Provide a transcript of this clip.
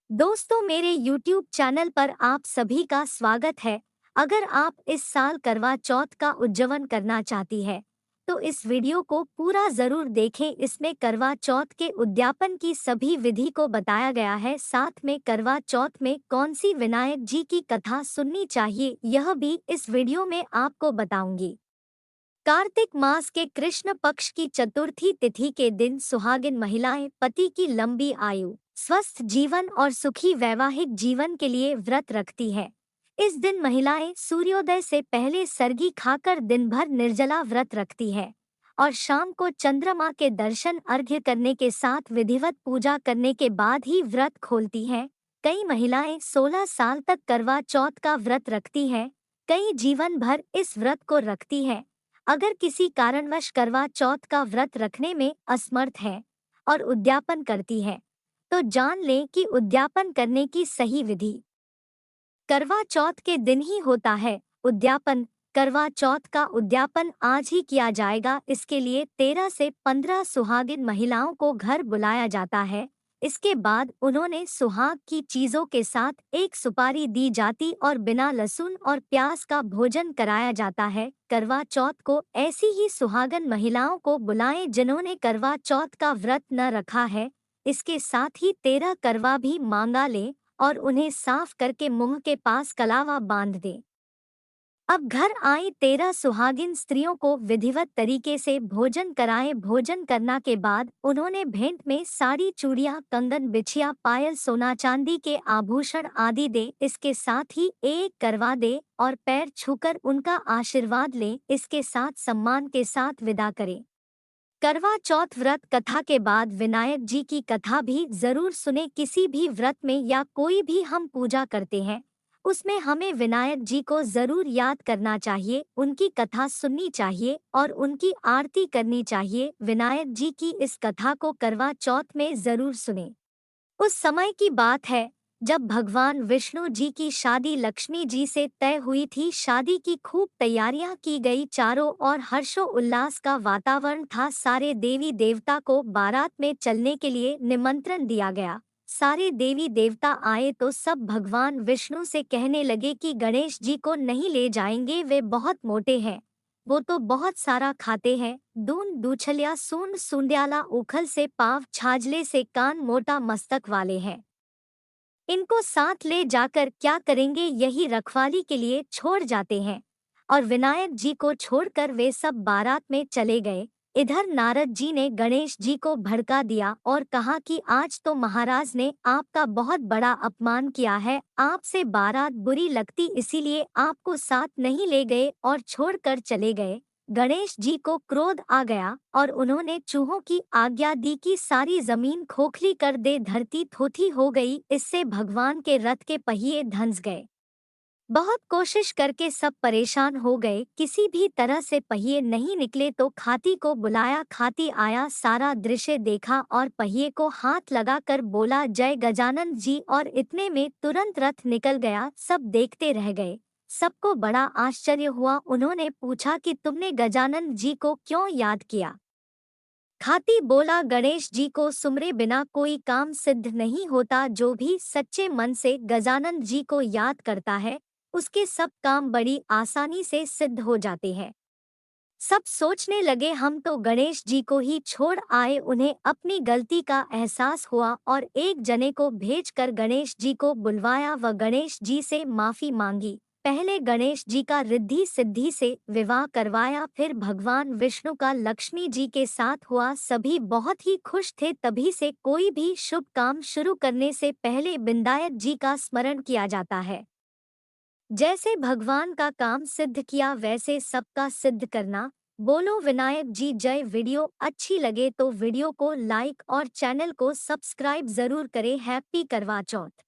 दोस्तों, मेरे YouTube channel पर आप सभी का स्वागत है। अगर आप इस साल करवा चौथ का उद्यापन करना चाहती है तो इस वीडियो को पूरा जरूर देखें। इसमें करवा चौथ के उद्यापन की सभी विधि को बताया गया है। साथ में करवा चौथ में कौन सी विनायक जी की कथा सुननी चाहिए यह भी इस वीडियो में आपको बताऊंगी। कार्तिक मास के कृष्ण पक्ष की चतुर्थी तिथि के दिन सुहागिन महिलाएं पति की लंबी आयु, स्वस्थ जीवन और सुखी वैवाहिक जीवन के लिए व्रत रखती है। इस दिन महिलाएं सूर्योदय से पहले सरगी खाकर दिन भर निर्जला व्रत रखती है और शाम को चंद्रमा के दर्शन अर्घ्य करने के साथ विधिवत पूजा करने के बाद ही व्रत खोलती हैं। कई महिलाएं 16 साल तक करवा चौथ का व्रत रखती हैं, कई जीवन भर इस व्रत को रखती हैं। अगर किसी कारणवश करवा चौथ का व्रत रखने में असमर्थ है और उद्यापन करती है तो जान लें कि उद्यापन करने की सही विधि करवा चौथ के दिन ही होता है। उद्यापन करवा चौथ का उद्यापन आज ही किया जाएगा। इसके लिए 13 से 15 सुहागिन महिलाओं को घर बुलाया जाता है। इसके बाद उन्होंने सुहाग की चीजों के साथ एक सुपारी दी जाती और बिना लहसुन और प्याज का भोजन कराया जाता है। करवा चौथ को ऐसी ही सुहागन महिलाओं को बुलाएं जिन्होंने करवा चौथ का व्रत न रखा है। इसके साथ ही 13 करवा भी मांगा लें और उन्हें साफ करके मुंह के पास कलावा बांध दें। अब घर आई 13 सुहागिन स्त्रियों को विधिवत तरीके से भोजन कराएं। भोजन करना के बाद उन्होंने भेंट में साड़ी, चूड़ियां, कंगन, बिछिया, पायल, सोना चांदी के आभूषण आदि दे। इसके साथ ही एक करवा दे और पैर छूकर उनका आशीर्वाद लें। इसके साथ सम्मान के साथ विदा करें। करवा चौथ व्रत कथा के बाद विनायक जी की कथा भी जरूर सुने। किसी भी व्रत में या कोई भी हम पूजा करते हैं उसमें हमें विनायक जी को जरूर याद करना चाहिए, उनकी कथा सुननी चाहिए और उनकी आरती करनी चाहिए। विनायक जी की इस कथा को करवा चौथ में जरूर सुने। उस समय की बात है जब भगवान विष्णु जी की शादी लक्ष्मी जी से तय हुई थी। शादी की खूब तैयारियां की गई, चारों ओर हर्षो उल्लास का वातावरण था। सारे देवी देवता को बारात में चलने के लिए निमंत्रण दिया गया। सारे देवी देवता आए तो सब भगवान विष्णु से कहने लगे कि गणेश जी को नहीं ले जाएंगे, वे बहुत मोटे हैं, वो तो बहुत सारा खाते हैं। दून दूछलिया, सूंड सूंड्याला, उखल से पाव, छाजले से कान, मोटा मस्तक वाले हैं, इनको साथ ले जाकर क्या करेंगे, यही रखवाली के लिए छोड़ जाते हैं। और विनायक जी को छोड़कर वे सब बारात में चले गए। इधर नारद जी ने गणेश जी को भड़का दिया और कहा कि आज तो महाराज ने आपका बहुत बड़ा अपमान किया है, आपसे बारात बुरी लगती इसीलिए आपको साथ नहीं ले गए और छोड़कर चले गए। गणेश जी को क्रोध आ गया और उन्होंने चूहों की आज्ञा दी कि सारी जमीन खोखली कर दे, धरती थोथी हो गई। इससे भगवान के रथ के पहिए धंस गए। बहुत कोशिश करके सब परेशान हो गए, किसी भी तरह से पहिए नहीं निकले तो खाती को बुलाया। खाती आया, सारा दृश्य देखा और पहिए को हाथ लगाकर बोला, जय गजानन जी, और इतने में तुरंत रथ निकल गया। सब देखते रह गए, सबको बड़ा आश्चर्य हुआ। उन्होंने पूछा कि तुमने गजानन जी को क्यों याद किया। खाती बोला, गणेश जी को सुमरे बिना कोई काम सिद्ध नहीं होता। जो भी सच्चे मन से गजानन जी को याद करता है उसके सब काम बड़ी आसानी से सिद्ध हो जाते हैं। सब सोचने लगे हम तो गणेश जी को ही छोड़ आए। उन्हें अपनी गलती का एहसास हुआ और एक जने को भेजकर गणेश जी को बुलवाया व गणेश जी से माफी मांगी। पहले गणेश जी का रिद्धि सिद्धि से विवाह करवाया, फिर भगवान विष्णु का लक्ष्मी जी के साथ हुआ। सभी बहुत ही खुश थे। तभी से कोई भी शुभ काम शुरू करने से पहले विनायक जी का स्मरण किया जाता है। जैसे भगवान का काम सिद्ध किया वैसे सबका सिद्ध करना। बोलो विनायक जी जय। वीडियो अच्छी लगे तो वीडियो को लाइक और चैनल को सब्सक्राइब जरूर करें। हैप्पी करवा चौथ।